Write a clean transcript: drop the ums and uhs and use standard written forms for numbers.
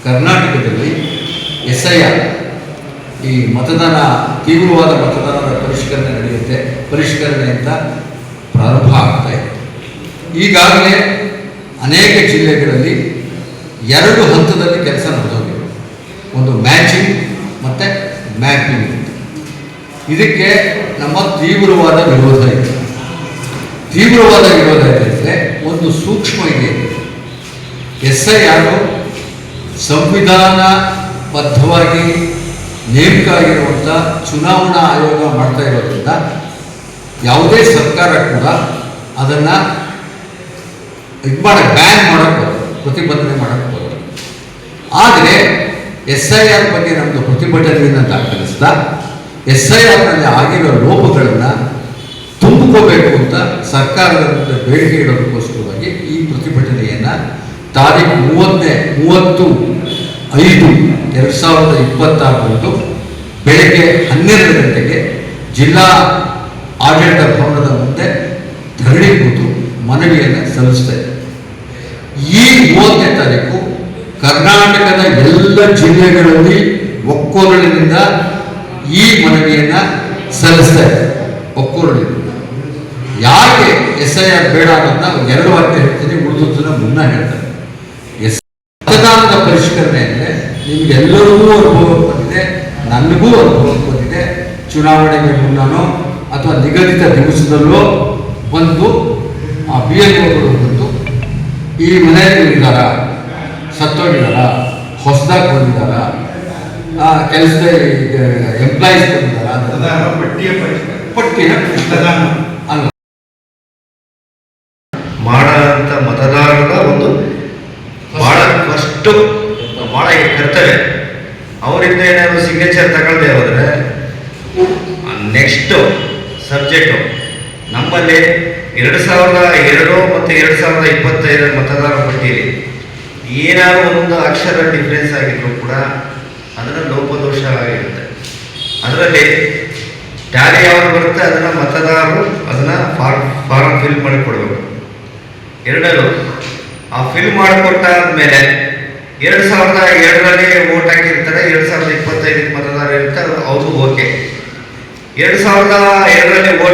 ಕರ್ನಾಟಕದಲ್ಲಿ SIR ಈ ತೀವ್ರವಾದ ಮತದಾನದ ಪರಿಷ್ಕರಣೆ ನಡೆಯುತ್ತೆ. ಪರಿಷ್ಕರಣೆ ಅಂತ ಪ್ರಾರಂಭ ಆಗ್ತಾ ಇದೆ. ಈಗಾಗಲೇ ಅನೇಕ ಜಿಲ್ಲೆಗಳಲ್ಲಿ 2 ಹಂತದಲ್ಲಿ ಕೆಲಸ ನಡೆದೋಗಿದೆ. ಒಂದು ಮ್ಯಾಚಿಂಗ್ ಮತ್ತು ಮ್ಯಾಪಿಂಗ್. ಇದಕ್ಕೆ ನಮ್ಮ ತೀವ್ರವಾದ ವಿರೋಧ ಇದೆ. ತೀವ್ರವಾದ ವಿರೋಧ ಇದೆ. ಒಂದು ಸೂಕ್ಷ್ಮ ಇದೆ. SIR ಸಂವಿಧಾನಬದ್ಧವಾಗಿ ನೇಮಕ ಆಗಿರುವಂಥ ಚುನಾವಣಾ ಆಯೋಗ ಮಾಡ್ತಾ ಇರೋದ್ರಿಂದ ಯಾವುದೇ ಸರ್ಕಾರ ಕೂಡ ಅದನ್ನು ಬ್ಯಾನ್ ಮಾಡೋಕ್ಕೆ ಪ್ರತಿಭಟನೆ ಮಾಡೋಕ್ಕೆ ಬರೋದು. ಆದರೆ SIR ಬಗ್ಗೆ ನಮ್ಮದು ಪ್ರತಿಭಟನೆಯನ್ನು ದಾಖಲಿಸಿದ SIRನಲ್ಲಿ ಆಗಿರೋ ಲೋಪಗಳನ್ನು ತುಂಬಿಕೋಬೇಕು ಅಂತ ಸರ್ಕಾರದ ಮುಂದೆ ಬೇಡಿಕೆ ಇಡೋದಕ್ಕೋಸ್ಕರವಾಗಿ ಈ ಪ್ರತಿಭಟನೆಯನ್ನು ತಾರೀಖು 30/5/2026 ಬೆಳಗ್ಗೆ 12 ಗಂಟೆಗೆ ಜಿಲ್ಲಾ ಆಡಳಿತ ಭವನದ ಮುಂದೆ ಧರಣಿ ಕೂತು ಮನವಿಯನ್ನು ಸಲ್ಲಿಸ್ತಾ ಇದೆ. ಈ 30ನೇ ತಾರೀಕು ಕರ್ನಾಟಕದ ಎಲ್ಲ ಜಿಲ್ಲೆಗಳಲ್ಲಿ ಒಕ್ಕೊರಲಿನಿಂದ ಈ ಮನವಿಯನ್ನು ಸಲ್ಲಿಸ್ತಾ ಇದೆ. ಒಕ್ಕೊರಲಿನಿಂದ ಯಾಕೆ SIR ಬೇಡ ಅನ್ನೋದನ್ನ 2 ವಾಕ್ಯ ಹೇಳ್ತೀನಿ, ಉಳಿದನ್ನ ಮುನ್ನ ಹೇಳ್ತಾರೆ. ಮತದಾನದ ಪರಿಷ್ಕರಣೆ ಅಂದರೆ ನಿಮಗೆಲ್ಲರಿಗೂ ಅನುಭವ ಬಂದಿದೆ, ನನಗೂ ಅನುಭವ ಬಂದಿದೆ. ಚುನಾವಣೆಗೆ ಮುನ್ನೋ ಅಥವಾ ನಿಗದಿತ ದಿವಸದಲ್ಲೋ ಬಂದು BLOಗಳು ಬಂದು ಈ ಮನೆಯಲ್ಲಿ ಇದ್ದಾರ, ಸತ್ತೋಗಿದಾರ, ಹೊಸದಾಗಿ ಬಂದಿದ್ದಾರ, ಕೆಲಸದ ಎಂಪ್ಲಾಯೀಸ್ ಬಂದಿದ್ದಾರ, ಪಟ್ಟಿಯ ಅಲ್ಲ ಮಾಡೋಂಥ ಮತದಾರರ ಒಂದು ಭಾಳ ಫಸ್ಟು ಭಾಳ ಕರ್ತವ್ಯ. ಅವರಿಂದ ಏನಾದರೂ ಸಿಗ್ನೇಚರ್ ತಗೊಳ್ದೆ ಹೋದರೆ ನೆಕ್ಸ್ಟು ಸಬ್ಜೆಕ್ಟು ನಮ್ಮಲ್ಲಿ 2002 ಮತ್ತು 2025 ಮತದಾರರ ಪಟ್ಟಿಯಲ್ಲಿ ಏನಾದರೂ ಒಂದು ಅಕ್ಷರ ಡಿಫ್ರೆನ್ಸ್ ಆಗಿದ್ರು ಕೂಡ ಅದನ್ನು ಲೋಪದೋಷ ಆಗಿರುತ್ತೆ. ಅದರಲ್ಲಿ ಟ್ಯಾಲಿ ಯಾವುದು ಬರುತ್ತೆ ಅದನ್ನು ಮತದಾರರು ಅದನ್ನು ಫಾರಂ ಫಿಲ್ ಮಾಡಿ ಕೊಡಬೇಕು. 2 ಆ ಫಿಲ್ ಮಾಡಿಕೊಟ್ಟಾದ್ಮೇಲೆ 2002ರಲ್ಲಿ ವೋಟ್ ಹಾಕಿರ್ತಾರೆ, 2025 ಮತದಾರರು ಇರ್ತಾರೆ, ಅವರು ಓಕೆ. 2002ರಲ್ಲಿ ವೋಟ್